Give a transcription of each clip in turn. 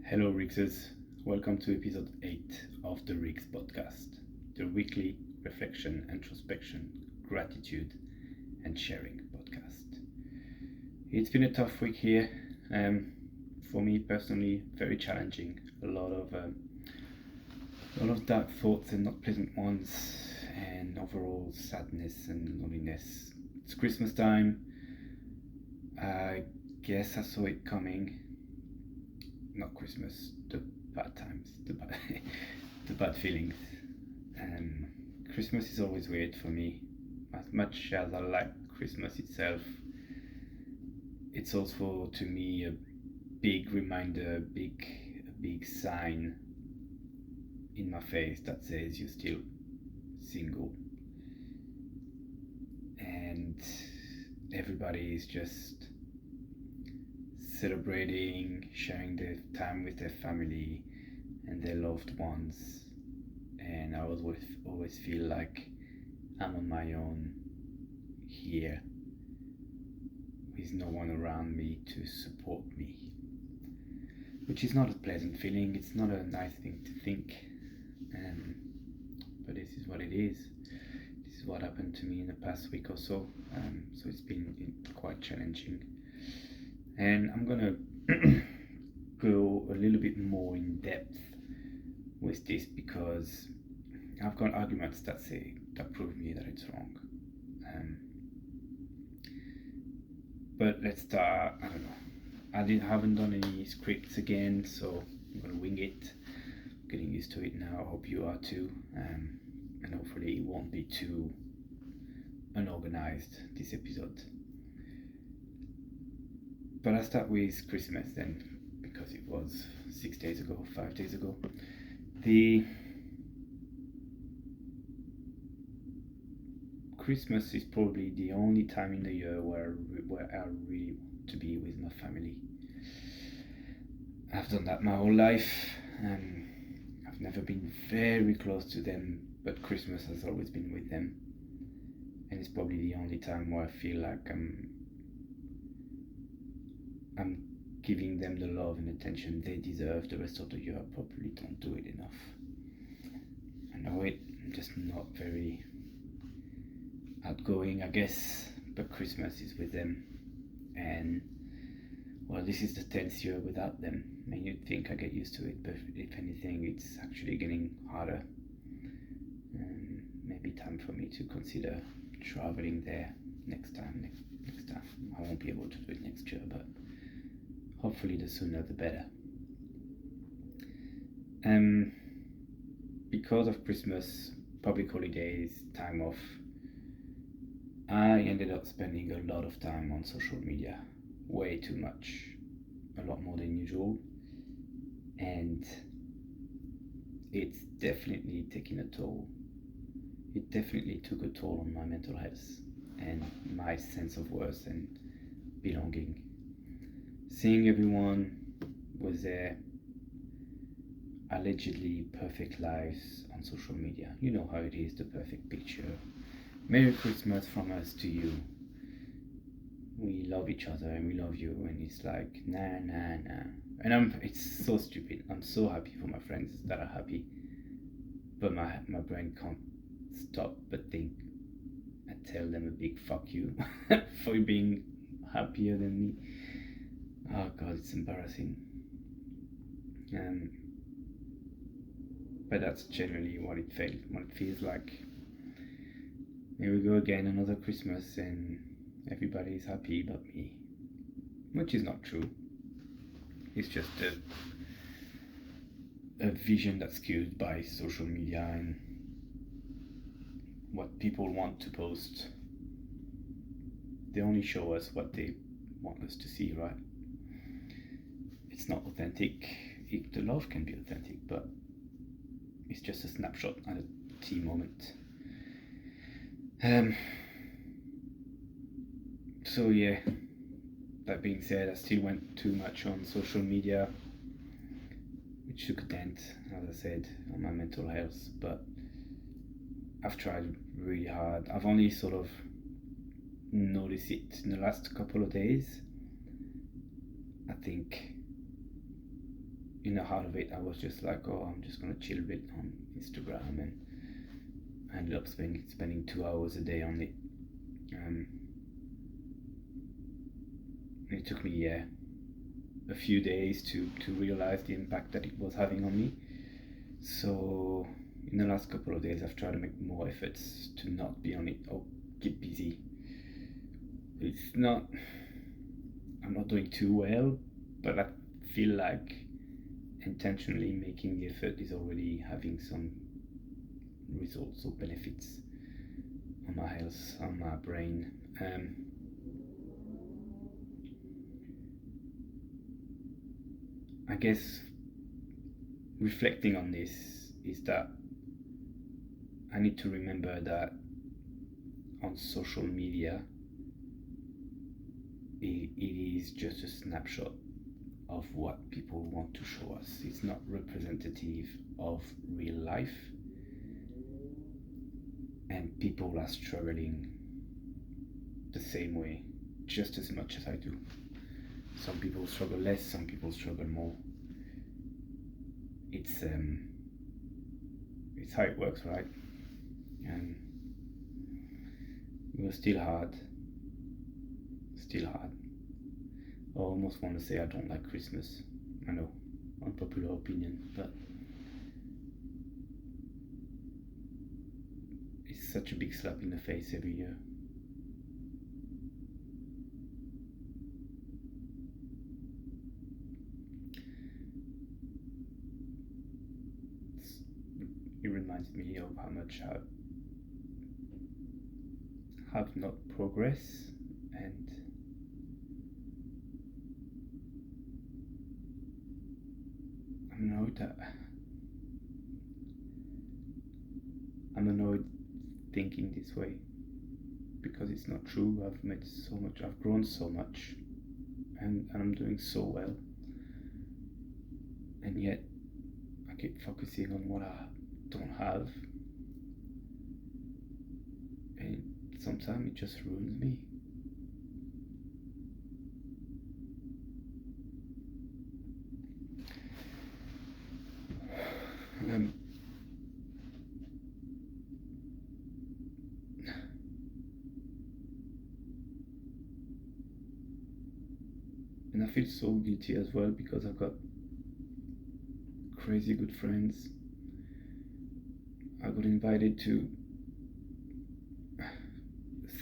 Hello, WRIGSers. Welcome to episode 8 of the WRIGS Podcast, the weekly reflection, introspection, gratitude, and sharing podcast. It's been a tough week here. For me personally, very challenging. A lot of dark thoughts and not pleasant ones, and overall sadness and loneliness. It's Christmas time. I guess I saw it coming. Not Christmas, the bad times, the bad feelings. Christmas is always weird for me. As much as I like Christmas itself, it's also to me a big reminder, a big sign in my face that says you're still single. And everybody is just celebrating, sharing their time with their family and their loved ones, and I always feel like I'm on my own here with no one around me to support me, which is not a pleasant feeling. It's not a nice thing to think, but this is what it is. This is what happened to me in the past week or so. So it's been quite challenging. And I'm gonna go a little bit more in depth with this because I've got arguments that prove me that it's wrong. But let's start. I don't know. Haven't done any scripts again, so I'm gonna wing it. I'm getting used to it now. I hope you are too. And hopefully it won't be too unorganized this episode. But I'll start with Christmas then, because it was 5 days ago. The Christmas is probably the only time in the year where I really want to be with my family. I've done that my whole life. I've never been very close to them, but Christmas has always been with them. And it's probably the only time where I feel like I'm giving them the love and attention they deserve. The rest of the year I probably don't do it enough. I know it, I'm just not very outgoing, I guess, but Christmas is with them. And well, this is the 10th year without them. I mean, you'd think I get used to it, but if anything, it's actually getting harder. Maybe time for me to consider traveling there next time. I won't be able to do it next year, but hopefully the sooner the better. Because of Christmas, public holidays, time off, I ended up spending a lot of time on social media. Way too much. A lot more than usual. And it's definitely taking a toll. It definitely took a toll on my mental health and my sense of worth and belonging. Seeing everyone with their allegedly perfect lives on social media. You know how it is, the perfect picture. Merry Christmas from us to you. We love each other and we love you, and it's like nah. And it's so stupid. I'm so happy for my friends that are happy, but my brain can't stop but think and tell them a big fuck you for being happier than me. Oh god, it's embarrassing. But that's generally what it feels like. Here we go again, another Christmas, and everybody's happy but me, which is not true. It's just a vision that's skewed by social media and what people want to post. They only show us what they want us to see, right? It's not authentic. The love can be authentic, but it's just a snapshot at a T moment. So yeah, that being said, I still went too much on social media, which took a dent, as I said, on my mental health, but I've tried really hard. I've only sort of noticed it in the last couple of days. I think in the heart of it, I was just like, oh, I'm just gonna chill a bit on Instagram, and I ended up spending 2 hours a day on it. It took me a few days to realize the impact that it was having on me. So in the last couple of days, I've tried to make more efforts to not be on it or keep busy. I'm not doing too well, but I feel like intentionally making the effort is already having some results or benefits on my health, on my brain. I guess reflecting on this is that I need to remember that on social media, it is just a snapshot of what people want to show us. It's not representative of real life, and people are struggling the same way, just as much as I do. Some people struggle less, some people struggle more. It's how it works, right? And it was still hard. I almost want to say I don't like Christmas. I know, unpopular opinion, but it's such a big slap in the face every year. It reminds me of how much I have not progressed, and I'm annoyed thinking this way, because it's not true. I've made so much, I've grown so much, and I'm doing so well, and yet I keep focusing on what I don't have, and sometimes it just ruins me. And I feel so guilty as well, because I've got crazy good friends. I got invited to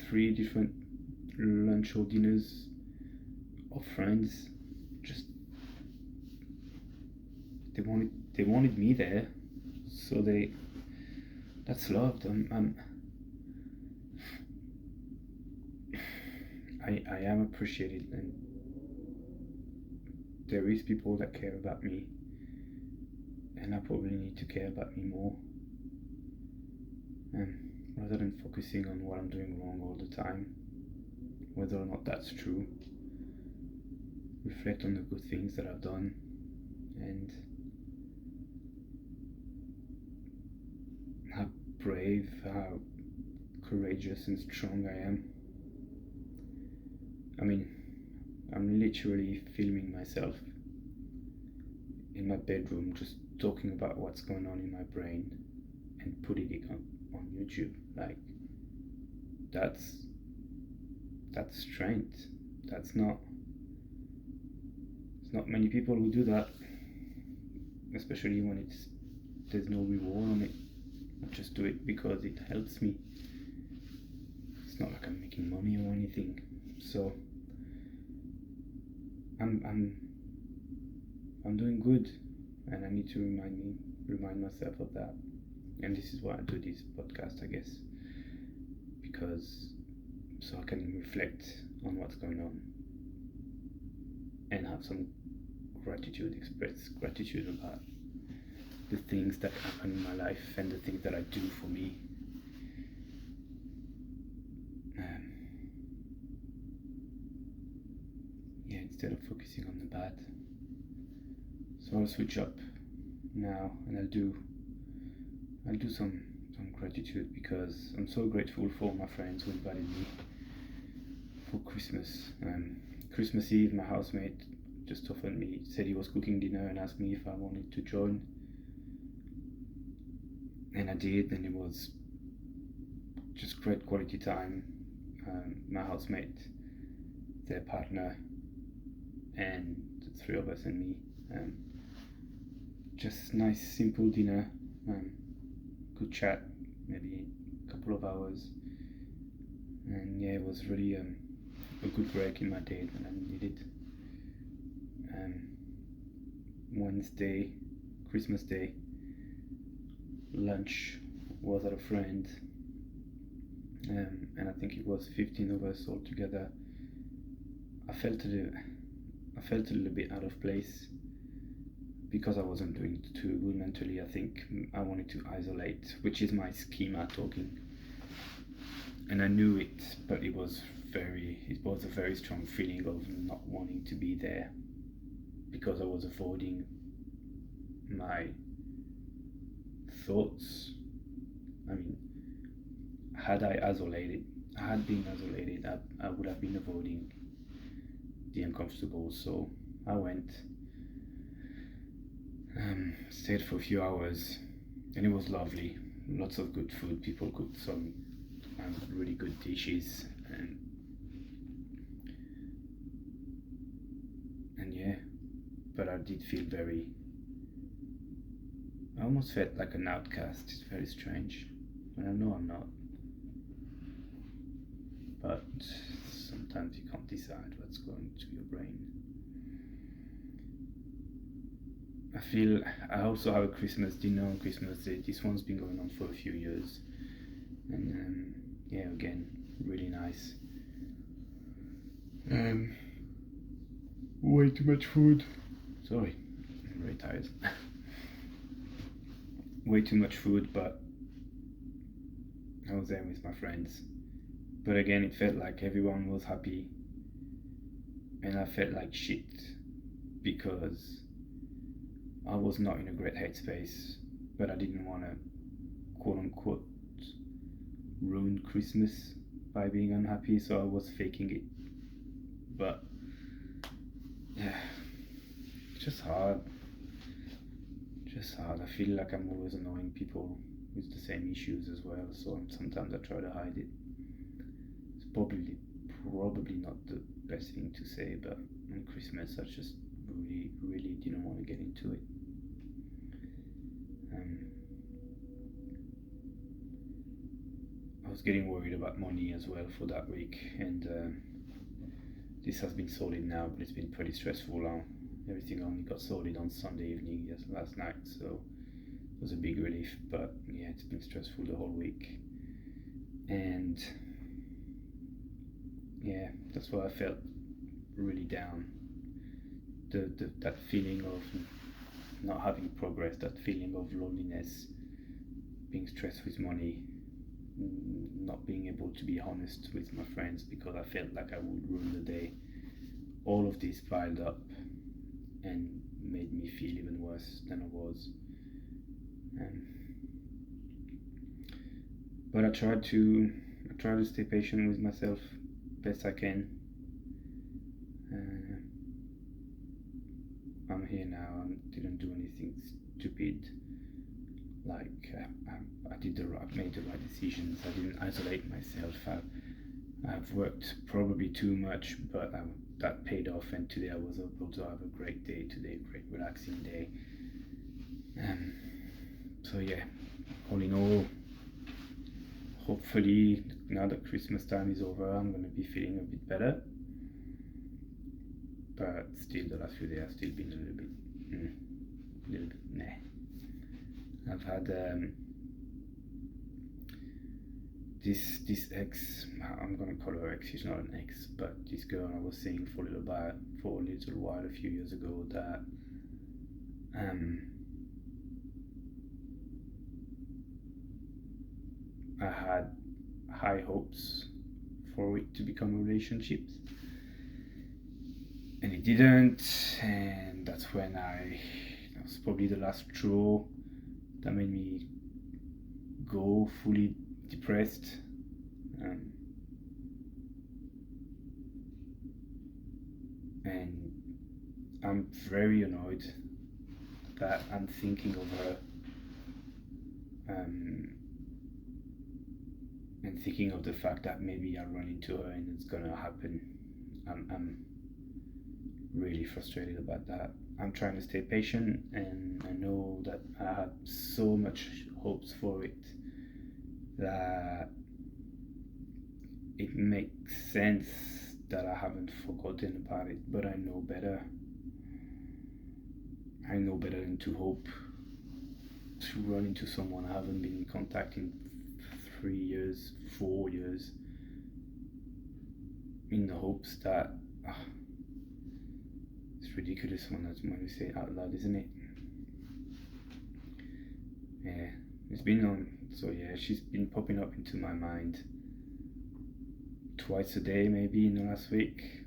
3 different lunch or dinners of friends. Just they wanted me there, so that's loved. I am appreciated, and there is people that care about me, and I probably need to care about me more. Rather than focusing on what I'm doing wrong all the time, whether or not that's true, reflect on the good things that I've done, and how brave, how courageous and strong I am. I mean, I'm literally filming myself in my bedroom, just talking about what's going on in my brain and putting it on YouTube. Like, that's strength. It's not many people who do that, especially when there's no reward on it. I just do it because it helps me. It's not like I'm making money or anything. So I'm doing good, and I need to remind myself of that. And this is why I do this podcast, I guess, because so I can reflect on what's going on and have some gratitude, express gratitude about the things that happen in my life and the things that I do for me. Instead of focusing on the bad. So I'll switch up now, and I'll do some gratitude, because I'm so grateful for my friends who invited me for Christmas. Christmas Eve, my housemate just offered me, said he was cooking dinner and asked me if I wanted to join. And I did, and it was just great quality time. My housemate, their partner, and the three of us and me. Just nice, simple dinner, good chat, maybe a couple of hours. And yeah, it was really a good break in my day when I needed it. Wednesday, Christmas Day, lunch was at a friend, and I think it was 15 of us all together. I felt a little bit out of place because I wasn't doing too good mentally. I think I wanted to isolate, which is my schema talking, and I knew it, but it was a very strong feeling of not wanting to be there because I was avoiding my thoughts. I mean, had been isolated, I would have been avoiding the uncomfortable. So I went, stayed for a few hours, and it was lovely. Lots of good food. People cooked some really good dishes, and yeah, but I did feel I almost felt like an outcast. It's very strange, and I know I'm not, but sometimes you can't decide what's going to your brain. I also have a Christmas dinner on Christmas Day. This one's been going on for a few years, and yeah, again, really nice. Way too much food. Sorry, I'm very tired. Way too much food, but I was there with my friends. But again, it felt like everyone was happy, and I felt like shit because I was not in a great headspace, but I didn't want to, quote unquote, ruin Christmas by being unhappy, so I was faking it. But yeah, it's just hard. I feel like I'm always annoying people with the same issues as well, so sometimes I try to hide it. It's probably not the best thing to say, but on Christmas I just really didn't want to get into it. I was getting worried about money as well for that week, and this has been sorted now, but it's been pretty stressful. Everything only got sorted on Sunday evening, last night, so it was a big relief. But yeah, it's been stressful the whole week, and yeah, that's why I felt really down. That feeling of not having progress, that feeling of loneliness, being stressed with money, not being able to be honest with my friends because I felt like I would ruin the day. All of this piled up and made me feel even worse than I was. But I try to stay patient with myself best I can. I'm here now. I didn't do anything stupid. Like I made the right decisions. I didn't isolate myself. I've worked probably too much, but that paid off. And today I was able to have a great day today, a great relaxing day. So yeah, all in all, hopefully now that Christmas time is over, I'm gonna be feeling a bit better. But still, the last few days I've still been a little bit nah. I've had this ex, I'm gonna call her ex, she's not an ex, but this girl I was seeing for a little while a few years ago, that I had high hopes for it to become a relationship, and it didn't, and that's when that was probably the last straw that made me go fully depressed. And I'm very annoyed that I'm thinking of her and thinking of the fact that maybe I'll run into her and it's gonna happen. I'm really frustrated about that. I'm trying to stay patient, and I know that I had so much hopes for it that it makes sense that I haven't forgotten about it, but I know better. I know better than to hope to run into someone I haven't been in contact in 3 years, 4 years, in the hopes that it's ridiculous when we say it out loud, isn't it? Yeah, it's been on. So yeah, she's been popping up into my mind twice a day, maybe in the last week.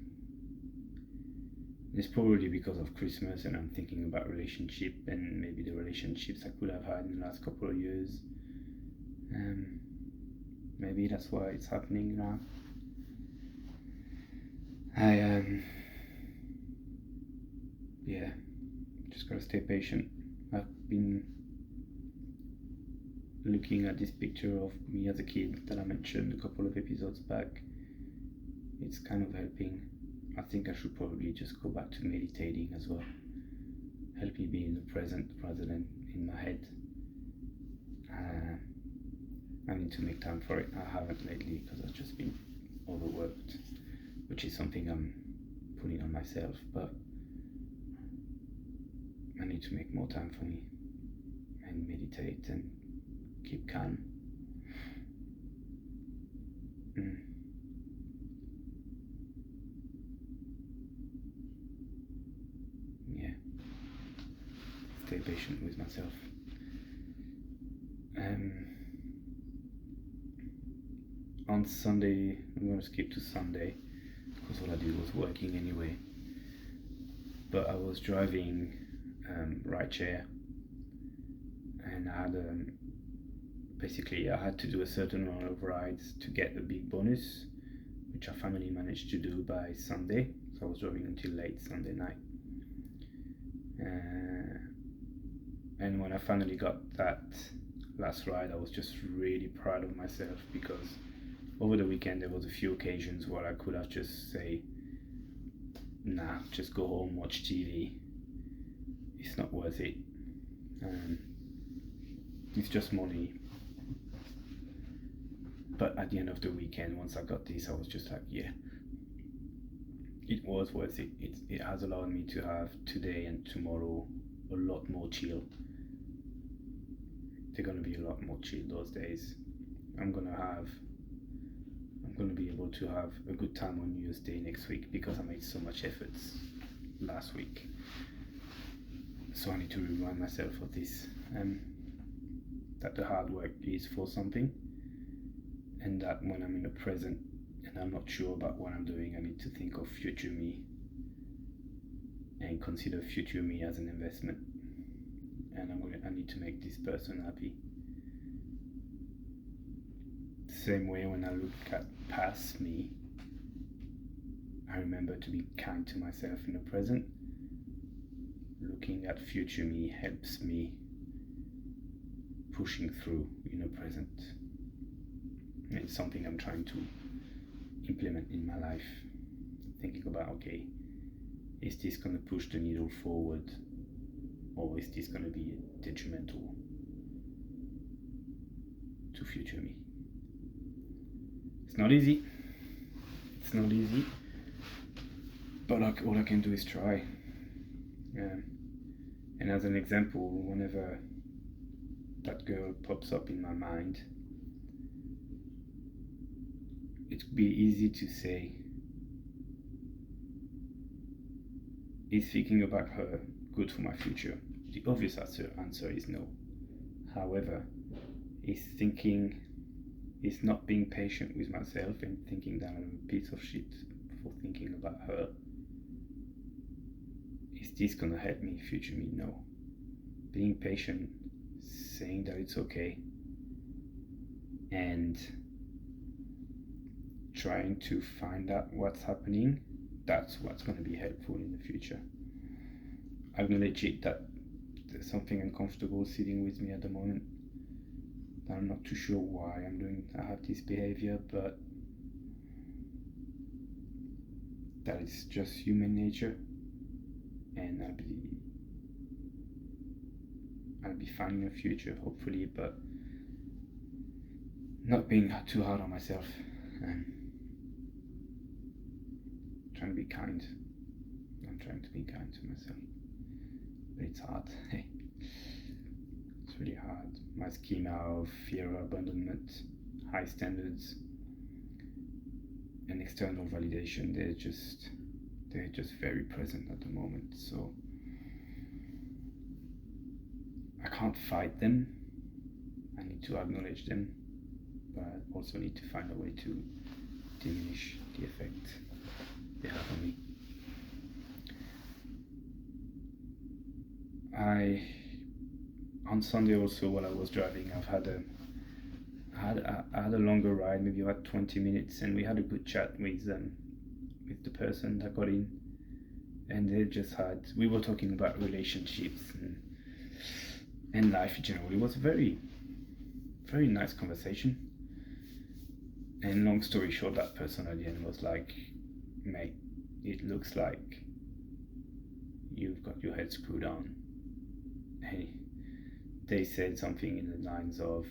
It's probably because of Christmas and I'm thinking about relationship and maybe the relationships I could have had in the last couple of years. Maybe that's why it's happening now. Yeah, just gotta stay patient. I've been looking at this picture of me as a kid that I mentioned a couple of episodes back. It's kind of helping. I think I should probably just go back to meditating as well. Help me be in the present rather than in my head. I need to make time for it. I haven't lately because I've just been overworked, which is something I'm putting on myself, but I need to make more time for me and meditate and keep calm. Yeah, stay patient with myself. On Sunday, I'm going to skip to Sunday because all I did was working anyway. But I was driving rideshare, and I had basically I had to do a certain amount of rides to get the big bonus, which I finally managed to do by Sunday. So I was driving until late Sunday night. And when I finally got that last ride, I was just really proud of myself because over the weekend there was a few occasions where I could have just say, nah, just go home, watch TV. It's not worth it. It's just money. But at the end of the weekend, once I got this, I was just like, yeah, it was worth it. It has allowed me to have today and tomorrow a lot more chill. They're gonna be a lot more chill those days. I'm gonna be able to have a good time on New Year's Day next week because I made so much efforts last week. So I need to remind myself of this, that the hard work is for something, and that when I'm in the present and I'm not sure about what I'm doing, I need to think of future me and consider future me as an investment. And I need to make this person happy. Same way when I look at past me, I remember to be kind to myself in the present. Looking at future me helps me pushing through in the present. And it's something I'm trying to implement in my life. Thinking about, okay, is this going to push the needle forward, or is this going to be detrimental to future me? It's not easy. But all I can do is try. And as an example, whenever that girl pops up in my mind, it'd be easy to say, is thinking about her good for my future? The obvious answer is no. However, is not being patient with myself and thinking that I'm a piece of shit for thinking about her. Is this gonna help me, future me? No. Being patient, saying that it's okay, and trying to find out what's happening, that's what's going to be helpful in the future. acknowledge it, that there's something uncomfortable sitting with me at the moment. I'm not too sure why I have this behavior, but that is just human nature, and I'll be fine in the future, hopefully, but not being too hard on myself and trying to be kind. I'm trying to be kind to myself, but it's hard. It's really hard. My schema of fear of abandonment, high standards, and external validation, they're just very present at the moment. So I can't fight them. I need to acknowledge them, but I also need to find a way to diminish the effect they have on me. On Sunday also, while I was driving, I had a longer ride, maybe about 20 minutes, and we had a good chat with the person that got in, and we were talking about relationships and life in general. It was a very, very nice conversation. And long story short, that person at the end was like, "Mate, it looks like you've got your head screwed on." And they said something in the lines of,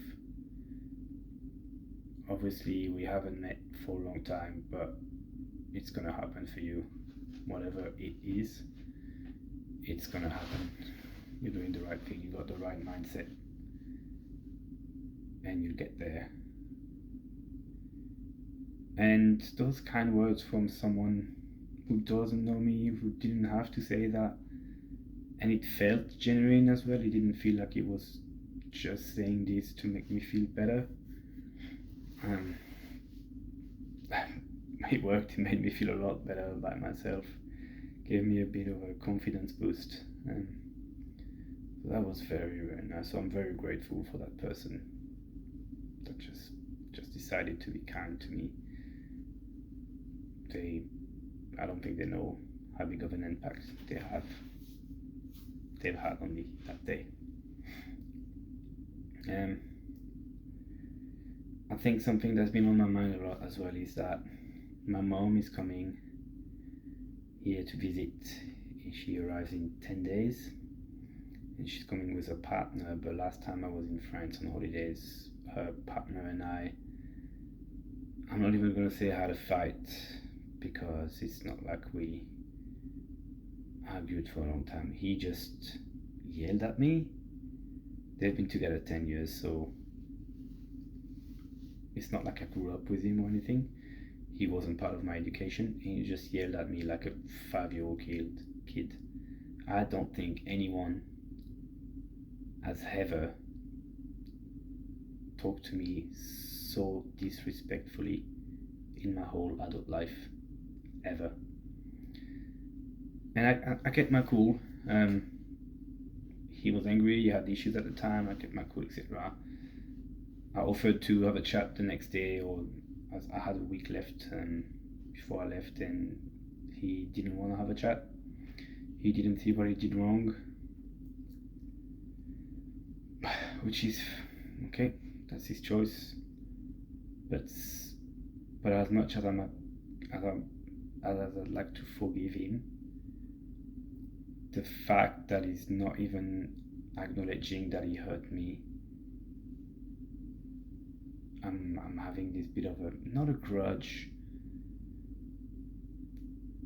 "Obviously we haven't met for a long time, but it's gonna happen for you. Whatever it is, it's gonna happen. You're doing the right thing, you got the right mindset, and you'll get there." And those kind words from someone who doesn't know me, who didn't have to say that, and it felt genuine as well. It didn't feel like it was just saying this to make me feel better. It worked. It made me feel a lot better about myself, gave me a bit of a confidence boost, so that was very, very nice. So I'm very grateful for that person that just decided to be kind to me. I don't think they know how big of an impact they've had on me that day. I think something that's been on my mind a lot as well is that my mom is coming here to visit. She arrives in 10 days, and she's coming with a partner, but last time I was in France on holidays, her partner and I'm not even going to say had a fight, because it's not like we argued for a long time. He just yelled at me. They've been together 10 years, so it's not like I grew up with him or anything. He wasn't part of my education. He just yelled at me like a 5-year-old kid. I don't think anyone has ever talked to me so disrespectfully in my whole adult life, ever. And I kept my cool. He was angry, he had issues at the time, I kept my cool, etc. I offered to have a chat the next day, or as I had a week left before I left, and he didn't want to have a chat. He didn't see what he did wrong, which is okay, that's his choice. But as much as I'd like to forgive him, the fact that he's not even acknowledging that he hurt me, I'm having this bit of not a grudge,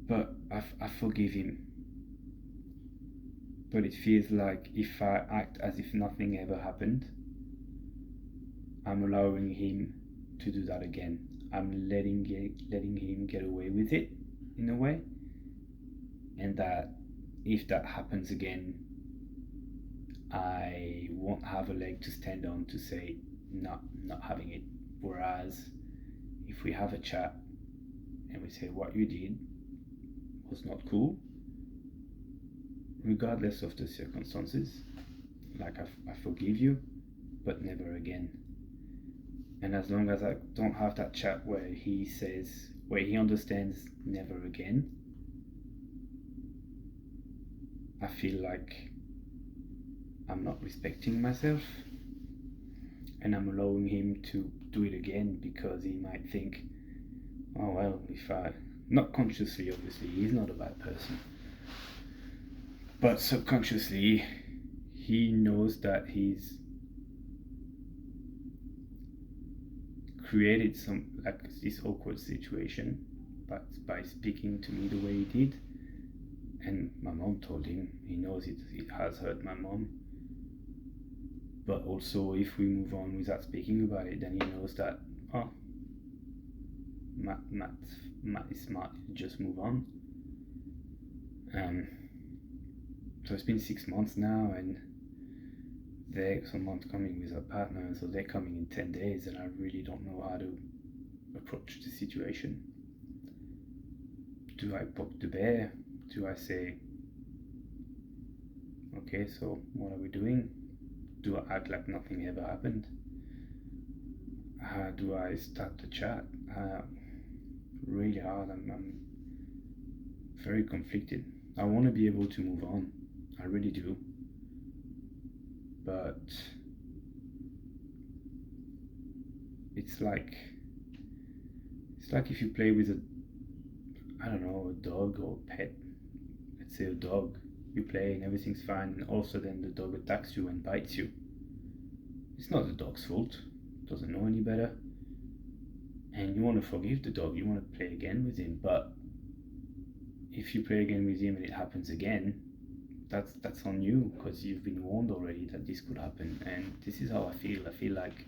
but I forgive him. But it feels like if I act as if nothing ever happened, I'm allowing him to do that again. I'm letting him get away with it in a way, and that if that happens again, I won't have a leg to stand on to say not having it. Whereas if we have a chat and we say what you did was not cool, regardless of the circumstances, like I forgive you, but never again. And as long as I don't have that chat where he understands never again, I feel like I'm not respecting myself, and I'm allowing him to do it again because he might think, oh well, if I, not consciously obviously, he's not a bad person, but subconsciously he knows that he's created some, like, this awkward situation by speaking to me the way he did. And my mom told him, he knows it has hurt my mom, but also if we move on without speaking about it, then he knows that, oh, Matt is smart, just move on. So it's been 6 months now, and someone's coming with a partner, so they're coming in 10 days, and I really don't know how to approach the situation. Do I poke the bear? Do I say, okay, so what are we doing? Do I act like nothing ever happened? How do I start the chat? Really hard. I'm very conflicted. I want to be able to move on. I really do. But it's like if you play with a dog or a pet. Let's say a dog. You play and everything's fine, and all of a sudden the dog attacks you and bites you. It's not the dog's fault. It doesn't know any better. And you want to forgive the dog. You want to play again with him. But if you play again with him and it happens again, that's on you, because you've been warned already that this could happen. And this is how I feel. I feel like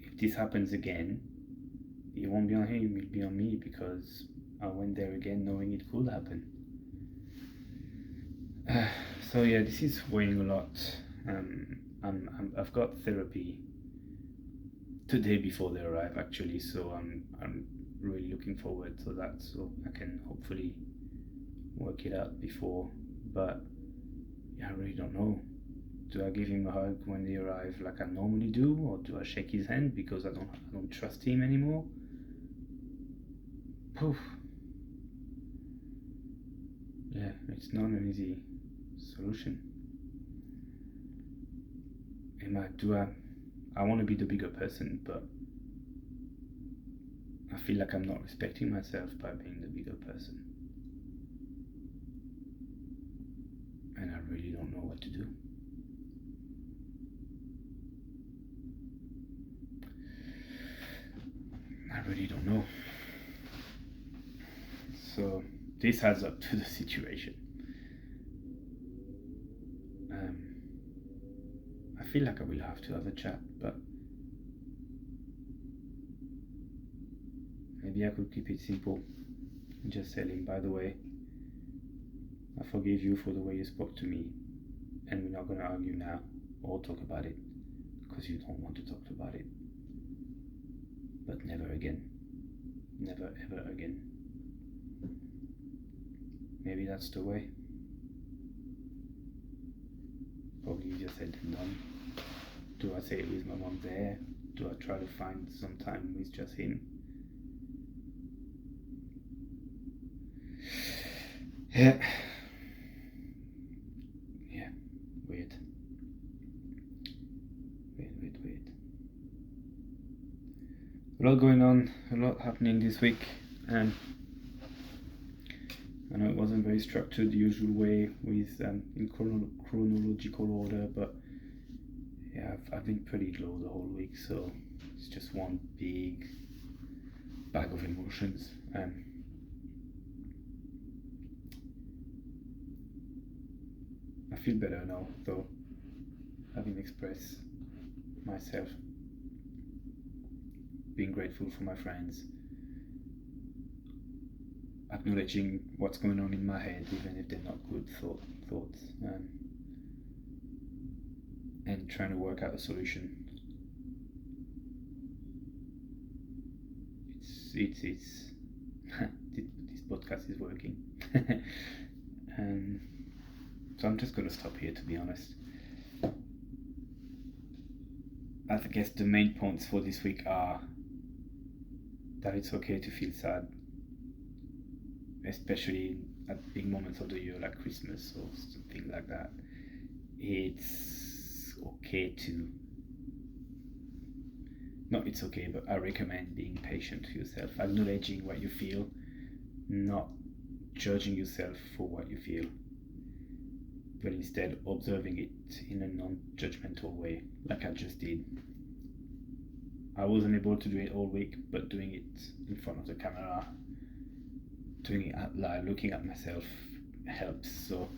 if this happens again, it won't be on him, it'll be on me, because I went there again knowing it could happen. So yeah, this is weighing a lot. I've got therapy today before they arrive, actually, so I'm really looking forward to that, so I can hopefully work it out before. But yeah, I really don't know. Do I give him a hug when they arrive like I normally do, or do I shake his hand because I don't trust him anymore? Poof. Yeah, it's not an easy solution. I want to be the bigger person, but I feel like I'm not respecting myself by being the bigger person. And I really don't know what to do. I really don't know. So this adds up to the situation. I feel like I will have to have a chat, but maybe I could keep it simple and just tell him, by the way, I forgive you for the way you spoke to me, and we're not going to argue now or talk about it because you don't want to talk about it. But never again. Never ever again. Maybe that's the way. Probably easier said than done. Do I say it with my mom there? Do I try to find some time with just him? Yeah. Weird. A lot going on, a lot happening this week, and I know it wasn't very structured the usual way with in chronological order, but yeah, I've been pretty low the whole week, so it's just one big bag of emotions. I feel better now, though, having expressed myself, being grateful for my friends, acknowledging what's going on in my head, even if they're not good thoughts, and trying to work out a solution. It's this podcast is working. So I'm just going to stop here, to be honest. I guess the main points for this week are that it's okay to feel sad, especially at big moments of the year like Christmas or something like that, it's okay to, not it's okay, but I recommend being patient to yourself, acknowledging what you feel, not judging yourself for what you feel, but instead observing it in a non-judgmental way, like I just did. I wasn't able to do it all week, but doing it in front of the camera, doing it out loud, looking at myself helps. So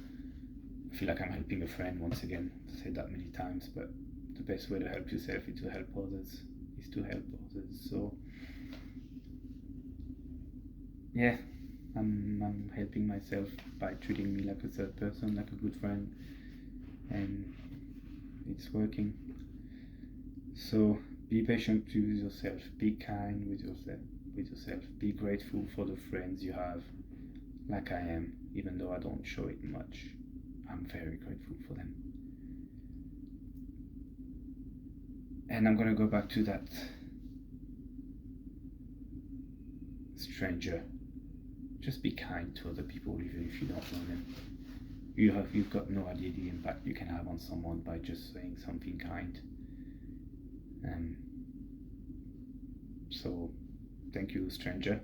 I feel like I'm helping a friend once again. I've said that many times, but the best way to help yourself is to help others. So yeah, I'm helping myself by treating me like a third person, like a good friend, and it's working. So be patient with yourself, be kind with yourself, be grateful for the friends you have, like I am, even though I don't show it much. I'm very grateful for them. And I'm gonna go back to that stranger. Just be kind to other people even if you don't know them. You've got no idea the impact you can have on someone by just saying something kind. So thank you, stranger.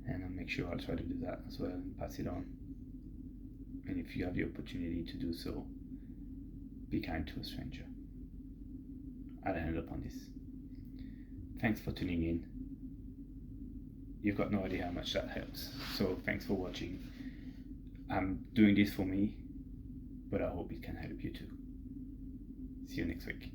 And I'll make sure I'll try to do that as well and pass it on. And if you have the opportunity to do so, be kind to a stranger. I'll end up on this. Thanks for tuning in. You've got no idea how much that helps. So thanks for watching. I'm doing this for me, but I hope it can help you too. See you next week.